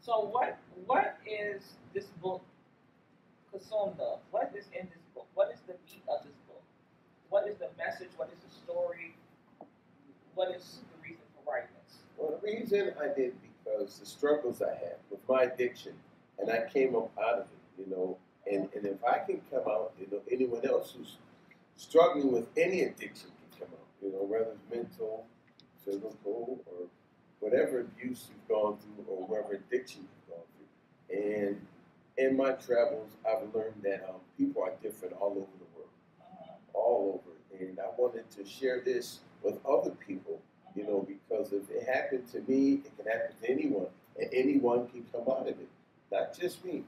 So what is this book consumed of? What is in this book? What is the meat of this book? What is the message? What is the story? What is the reason for writing this? Well, the reason I did because the struggles I had with my addiction, and I came up out of it, and if I can come out, anyone else who's struggling with any addiction can come out, whether it's mental, physical, or whatever abuse you've gone through or whatever addiction you've gone through. And in my travels, I've learned that people are different all over the world, all over. And I wanted to share this with other people, because if it happened to me, it can happen to anyone, and anyone can come out of it, not just me.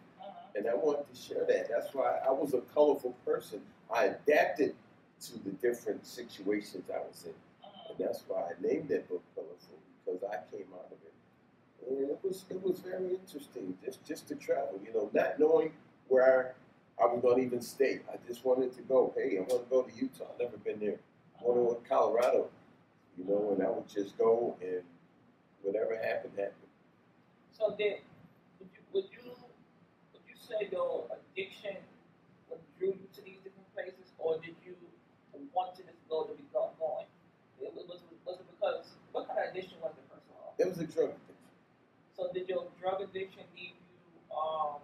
And I wanted to share that. That's why I was a colorful person. I adapted to the different situations I was in. And that's why I named that book Colorful, because I came out of it. And it was very interesting just to travel, not knowing where I was going to even stay. I just wanted to go. Hey, I want to go to Utah. I've never been there. I want to go to Colorado, and I would just go, and whatever happened, happened. So did would you say your addiction what drew you to these different places, or did you want to just go to be going? Was it because what kind of addiction was it first of all? It was a drug addiction. So did your drug addiction leave you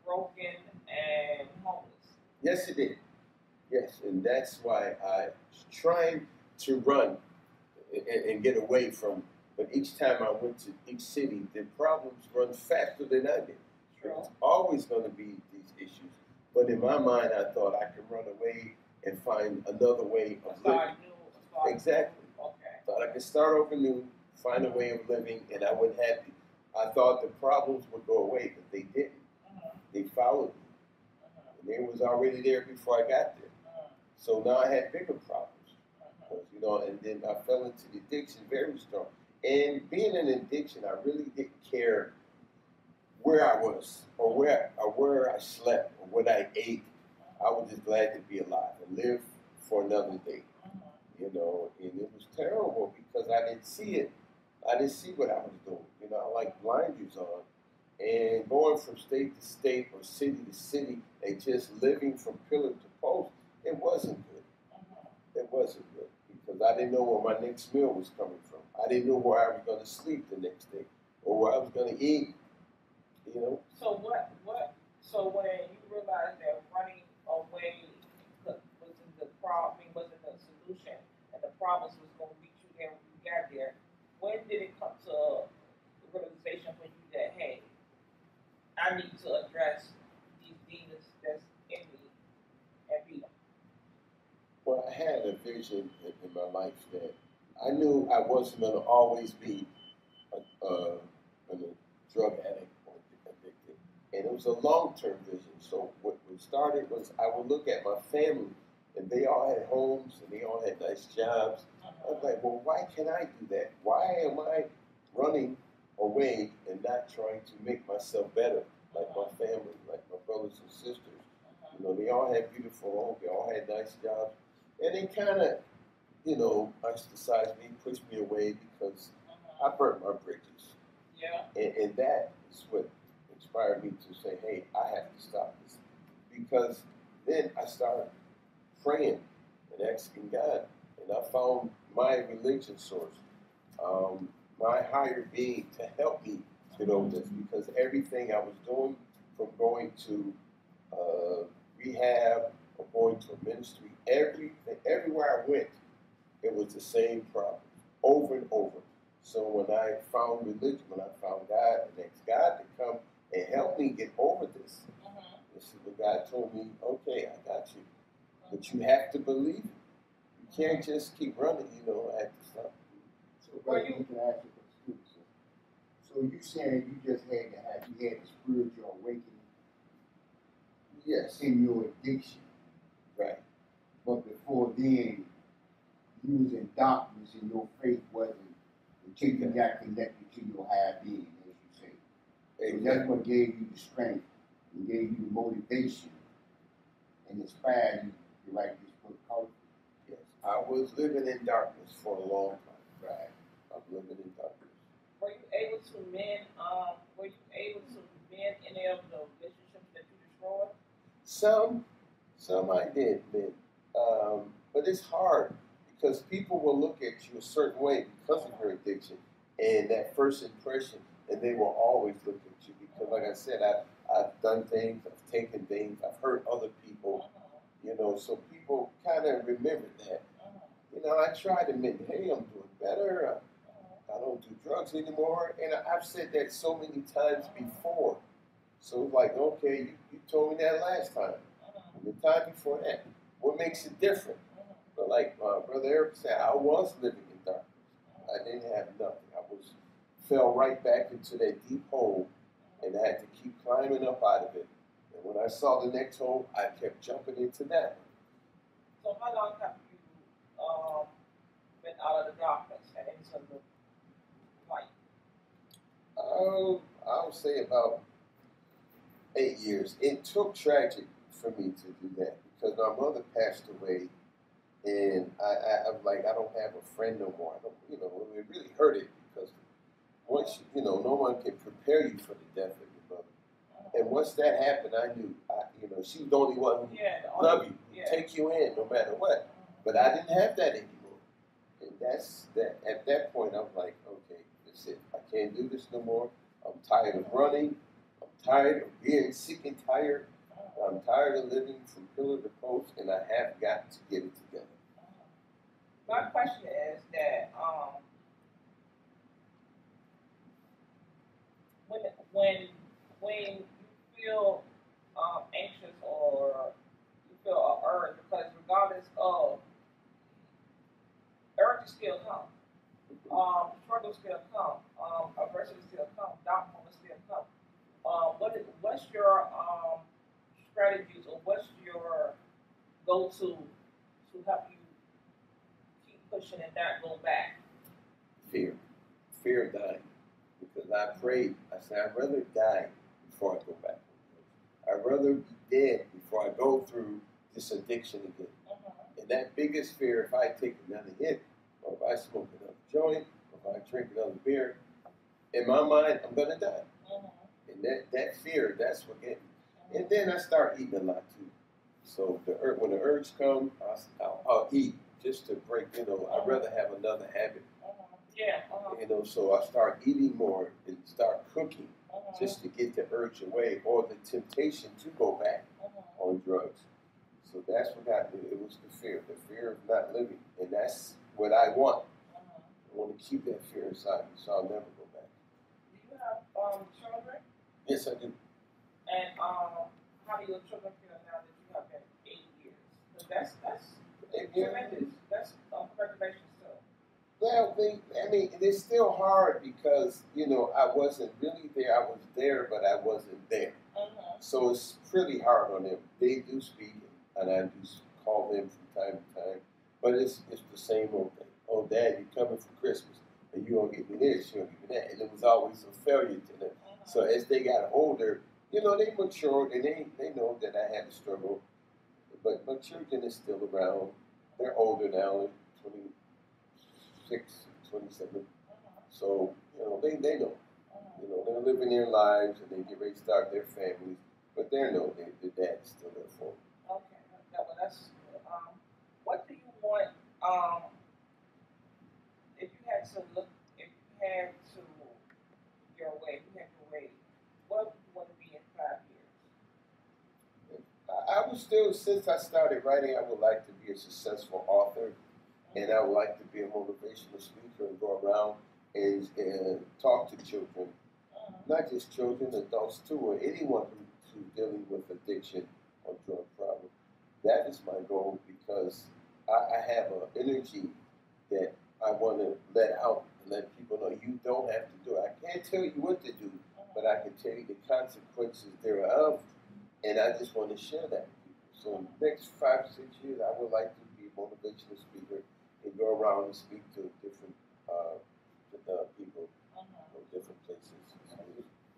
broken and homeless? Yes, it did. Yes, and that's why I was trying to run and get away from. But each time I went to each city, the problems run faster than I did. It's always going to be these issues. But in my mind, I thought I could run away and find another way of living. Exactly. Okay. Thought I could start over new, find a way of living, and I would have. I thought the problems would go away, but they didn't. They followed me. And they was already there before I got there. So now I had bigger problems. And then I fell into the addiction very strong. And being in addiction, I really didn't care where I was or where I slept or what I ate. I was just glad to be alive and live for another day. And it was terrible because I didn't see it. I didn't see what I was doing. I like blinders on. And going from state to state or city to city and just living from pillar to post, it wasn't good. It wasn't good because I didn't know where my next meal was coming from. I didn't know where I was going to sleep the next day or where I was going to eat. So so when you realized that running away wasn't the problem, wasn't the solution, and the problems was going to reach you there when you got there, when did it come to the realization for you that, hey, I need to address these demons that's in me and beat them? Well, I had a vision in my life that I knew I wasn't going to always be a drug addict or addicted. And it was a long-term vision. So what started was I would look at my family, and they all had homes, and they all had nice jobs. I was like, well, why can't I do that? Why am I running away and not trying to make myself better like my family, like my brothers and sisters? They all had beautiful homes. They all had nice jobs. And they kind of, ostracized me, pushed me away because I burnt my bridges. Yeah. And that is what inspired me to say, hey, I have to stop this. Because then I started praying and asking God. And I found my religion source, my higher being to help me get over this. Because everything I was doing, from going to rehab or going to a ministry, everywhere I went, it was the same problem over and over. So when I found religion, when I found God, and asked God to come and help me get over this, this is what God told me, okay, I got you. But you have to believe it. You can't just keep running, I have to stop. So, right, you can ask you a question. So you saying you just had a spiritual awakening? Yes. In your addiction. Right. But before then, you was in darkness and your faith wasn't until you got connected to your higher being, as you say. Exactly. So that's what gave you the strength and gave you the motivation and inspired you to write this book, Colorful. Yes. I was living in darkness for a long time. Right. I'm living in darkness. were you able to mend? Were you able to mend any of the relationships that you destroyed? Some, some I did, man. But it's hard because people will look at you a certain way because of your addiction and that first impression, and they will always look at you because, like I said, I've done things, I've taken things, I've hurt other people, you know, so people kind of remember that. You know, I try to admit, hey, I'm doing better. I don't do drugs anymore, and I've said that so many times before. So it's like, okay, you told me that last time, and the time before that. What makes it different? But like Brother Eric said, I was living in darkness. I didn't have nothing. I fell right back into that deep hole, and I had to keep climbing up out of it. And when I saw the next hole, I kept jumping into that one. So how long have you been out of the darkness and into the light? I would say about 8 years. It took tragic for me to do that because my mother passed away, and I'm like, I don't have a friend no more. I don't, you know, it really hurt it because once you know, no one can prepare you for the death of your mother. And once that happened, I knew, you know, she was the only one who loved you, take you in no matter what. But I didn't have that anymore, and that's that. At that point, I'm like, okay, that's it. I can't do this no more. I'm tired of running. I'm tired of being sick and tired. I'm tired of living from pillar to post, and I have got to get it together. My question is that when you feel anxious or you feel urged, because regardless of urge still come, struggle still come, adversity still come, doubt will still come. What's your strategies or what's your go-to to help you keep pushing and not go back? Fear of dying. Because I prayed, I said, I'd rather die before I go back. I'd rather be dead before I go through this addiction again. And that biggest fear, if I take another hit, or if I smoke another joint, or if I drink another beer, in my mind, I'm going to die. And that fear, that's what gets me. And then I start eating a lot too. So when the urge comes, I'll eat just to break, you know, I'd rather have another habit. You know, so I start eating more and start cooking just to get the urge away or the temptation to go back on drugs. So that's what got me. It was the fear of not living. And that's what I want. I want to keep that fear inside me so I'll never go back. Do you have children? Yes, I do. And how do your children feel now that you have been 8 years? Because that's tremendous. That's congratulations too. Well, it's still hard because, you know, I wasn't really there. I was there, but I wasn't there. So it's pretty hard on them. They do speak, and I do call them from time to time. But it's the same old thing. Oh, Dad, you're coming for Christmas, and you don't get me this, you don't get me that. And it was always a failure to them. So as they got older, you know, they matured, and they know that I had to struggle. But my children is still around. They're older now, 26, 27. So, you know, they know. You know, they're living their lives, and they get ready to start their families. But they know their dad is still there for them. Okay, that's what do you want? If you had to your way, what would you want to be in 5 years? I would still, since I started writing, I would like to be a successful author, and I would like to be a motivational speaker and go around and talk to children, not just children, adults too, or anyone who's dealing with addiction or drug problem. That is my goal because I have an energy that I want to let out and let people know you don't have to do it. I can't tell you what to do, but I can tell you the consequences thereof, and I just want to share that with people. So in the next 5 6 years, I would like to be a motivational speaker and go around and speak to different people from different places.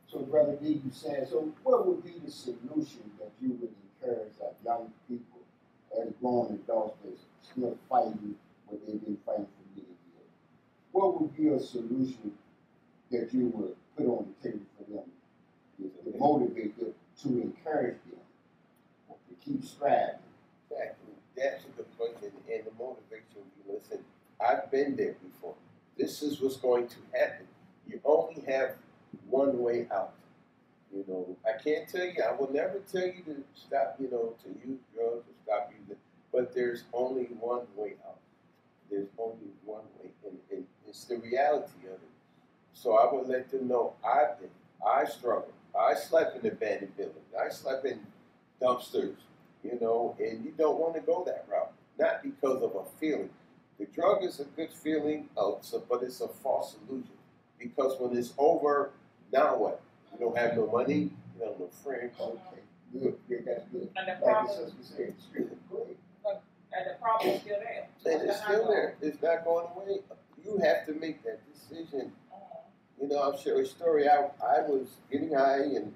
So, Brother D, you said, so what would be the solution that you would encourage young people as grown adults that's still fighting what they've been fighting for many years? What would be a solution that you would put on the table for them to motivate them, to encourage them, to keep striving? Exactly. That's a good point. And the motivation will be, listen, I've been there before. This is what's going to happen. You only have one way out. You know, I can't tell you, I will never tell you to stop, you know, to use drugs or stop using, but there's only one way out. There's only one way, and it's the reality of it. So I would let them know I struggled. I slept in abandoned buildings. I slept in dumpsters, you know, and you don't want to go that route. Not because of a feeling. The drug is a good feeling, but it's a false illusion. Because when it's over, now what? You don't have no money, you don't have no friends. Okay, good, yeah, that's good. And the Like problem, the sister said, it's good. and the problem is still there. And it's still there. It's not going away. You have to make that decision. You know, I'll share a story. I was getting high in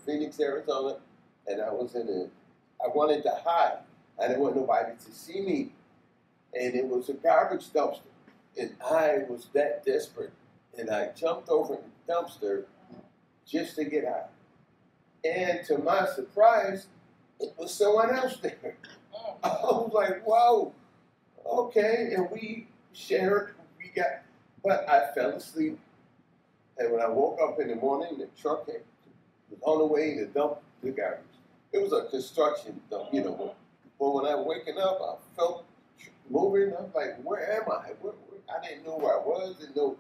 Phoenix, Arizona, and I wanted to hide. I didn't want nobody to see me. And it was a garbage dumpster. And I was that desperate. And I jumped over in the dumpster just to get out. And to my surprise, it was someone else there. I was like, whoa, okay. And we shared, but I fell asleep. And when I woke up in the morning, the truck was on the way to dump the garbage. It was a construction dump, you know. But when I was waking up, I felt moving. I was like, where am I? I didn't know where I was, didn't know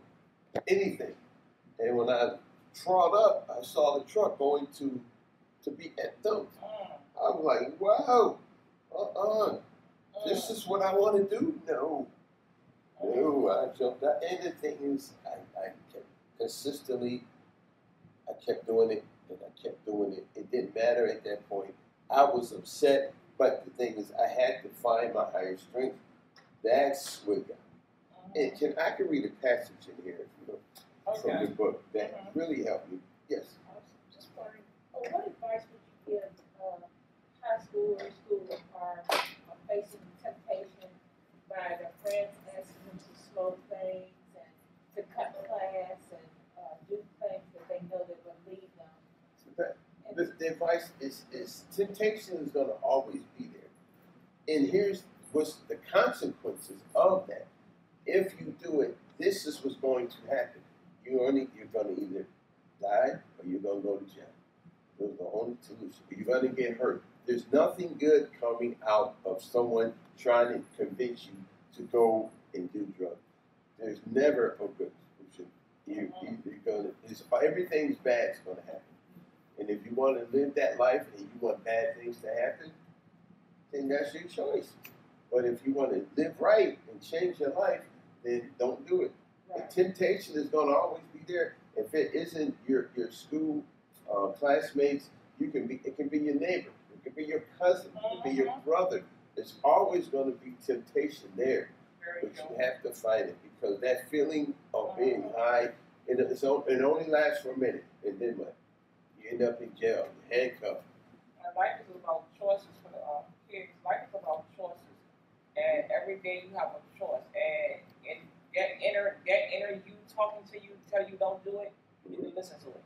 anything. And when I trod up, I saw the truck going to be at dump. I was like, wow, this is what I want to do? No, I jumped out. And the thing is, I kept consistently, I kept doing it, and I kept doing it. It didn't matter at that point. I was upset, but the thing is, I had to find my higher strength. That's what got me. And I can read a passage in here, you know, from the book that really helped me. Yes. Just wondering, what advice would you give high schoolers who are facing temptation by their friends asking them to smoke things and to cut class and do things that they know that will lead them? The advice is temptation is going to always be there. And here's what's the consequences of that. If you do it, this is what's going to happen. You're going to either die or you're going to go to jail. Those are the only solutions. You're going to get hurt. There's nothing good coming out of someone trying to convince you to go and do drugs. There's never a good solution. Everything's bad is going to happen. And if you want to live that life and you want bad things to happen, then that's your choice. But if you want to live right and change your life, then don't do it. Right. The temptation is going to always be there. If it isn't your school classmates, it can be your neighbor, it can be your cousin, it can be your brother. There's always going to be temptation there, but you have to fight it because that feeling of being high, it only lasts for a minute, and then what? You end up in jail, you're handcuffed. Life is about choices for the kids. Life is about choices. And every day you have a choice. And that inner you talking to you, tell you don't do it, you need to listen to it.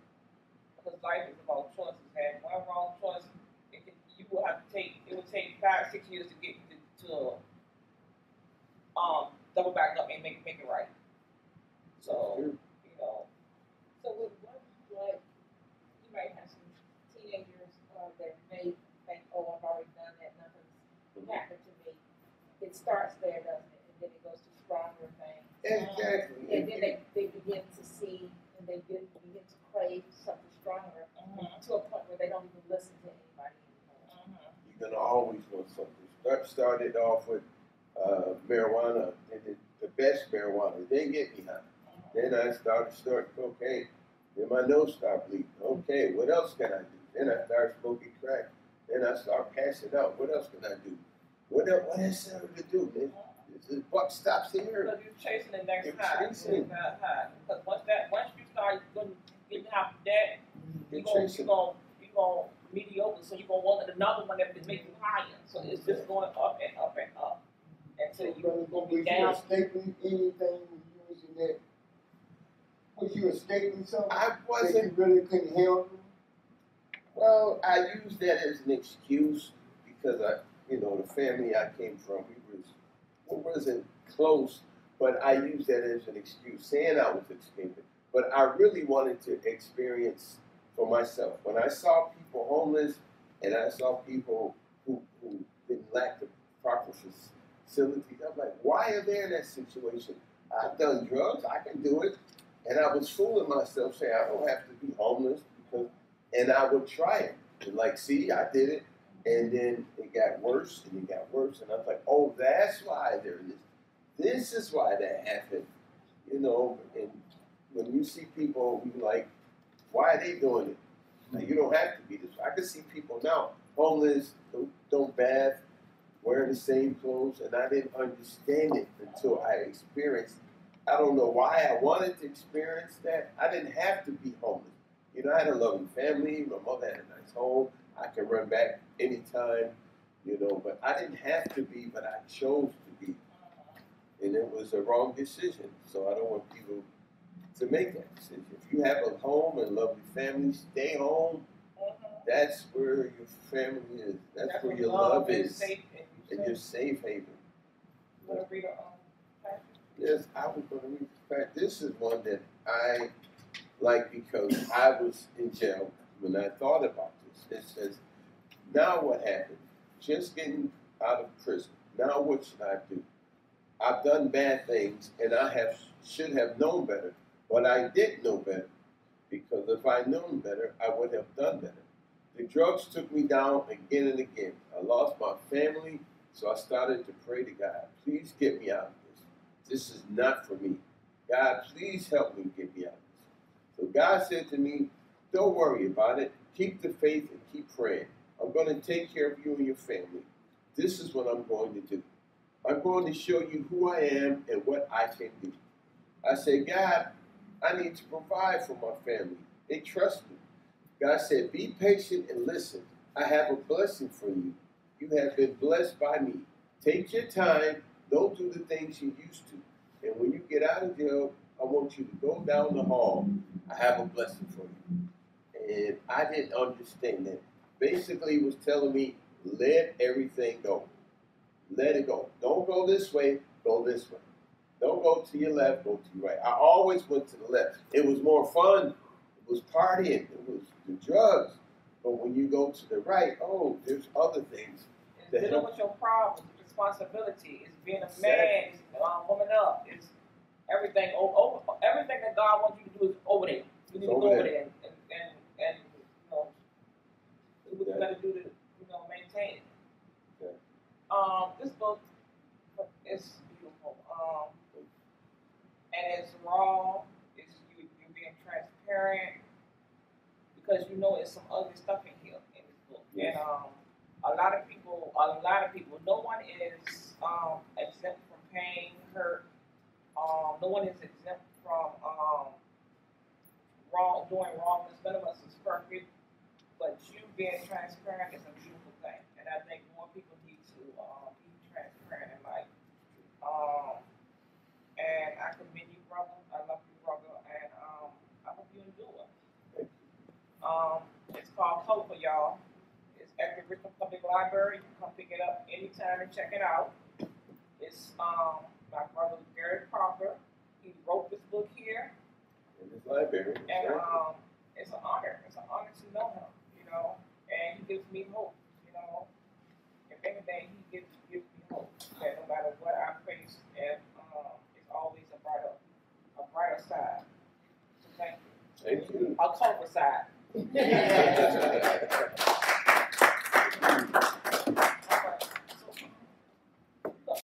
Because life is about choices. And one wrong choice, it will take 5-6 years to get to double back up and make it right. So, you know. So with what, like, you might have some teenagers that may think, oh, I've already done that, nothing's happened to me. It starts there, doesn't it? And then it goes to stronger things. Exactly. And then they begin to see and they begin to crave something stronger to a point where they don't even listen to anybody anymore. You're going to always want something. Started off with marijuana, and the best marijuana. It didn't get me high. Then I started snorting cocaine. Then my nose started bleeding. Okay, what else can I do? Then I started smoking crack. Then I started passing out. What else can I do? What else there to do, man? The buck stops here. Because you're chasing the next high. Because once you start getting out of that, you're going mediocre. So you're going to want another one that can make you higher. So it's just going up and up and up until you're going to be down. Stapling anything using that? Was you escaping something? I That wasn't. you really couldn't help? Well, I used that as an excuse because the family I came from, we wasn't close, but I used that as an excuse, saying I was escaping. But I really wanted to experience for myself. When I saw people homeless, and I saw people who didn't lack the proper facilities, I'm like, why are they in that situation? I've done drugs, I can do it. And I was fooling myself saying I don't have to be homeless and I would try it. And like, see, I did it. And then it got worse and it got worse. And I was like, oh, that's why they're in this. This is why that happened. And when you see people, you like, why are they doing it? Now, you don't have to be this way. I can see people now, homeless, don't bath, wearing the same clothes, and I didn't understand it until I experienced. I don't know why I wanted to experience that. I didn't have to be homeless. I had a loving family. My mother had a nice home. I could run back anytime, but I didn't have to be, but I chose to be. And it was a wrong decision. So I don't want people to make that decision. If you have a home and lovely family, stay home. That's where your family is. That's where your love is. And your safe haven. You want to read Yes, I was going to read the fact. This is one that I like because I was in jail when I thought about this. It says, now what happened? Just getting out of prison. Now what should I do? I've done bad things and I should have known better, but I didn't know better. Because if I'd known better, I would have done better. The drugs took me down again and again. I lost my family, so I started to pray to God, please get me out of this. This is not for me. God, please help me get me out of this. So God said to me, don't worry about it. Keep the faith and keep praying. I'm going to take care of you and your family. This is what I'm going to do. I'm going to show you who I am and what I can do. I said, God, I need to provide for my family. They trust me. God said, be patient and listen. I have a blessing for you. You have been blessed by me. Take your time. Don't do the things you used to. And when you get out of jail, I want you to go down the hall. I have a blessing for you. And I didn't understand that. Basically, it was telling me, let everything go. Let it go. Don't go this way, go this way. Don't go to your left, go to your right. I always went to the left. It was more fun. It was partying. It was the drugs. But when you go to the right, there's other things. It's dealing with your problems, responsibility. It's being a man, it's woman up. It's everything everything that God wants you to do is over there. You need to go over there and do what you got to do to maintain it. Okay. This book is beautiful. And it's raw. It's you're being transparent because it's some ugly stuff in here in this book. Yes. And a lot of people, no one is exempt from pain, hurt. No one is exempt from doing wrongness. None of us is perfect, but you being transparent is a beautiful thing, and I think more people need to be transparent in life. And I commend you, brother. I love you, brother, and I hope you enjoy it. It's called Colorful, y'all. It's at the Richmond Public Library. You can come pick it up anytime and check it out. It's my brother Derrick Parker. He wrote this book here. In his library. And it's an honor. It's an honor to know him, and he gives me hope, If anything, he gives me hope that no matter what I face, and it's always a brighter side. So thank you. Thank you. A colorful side.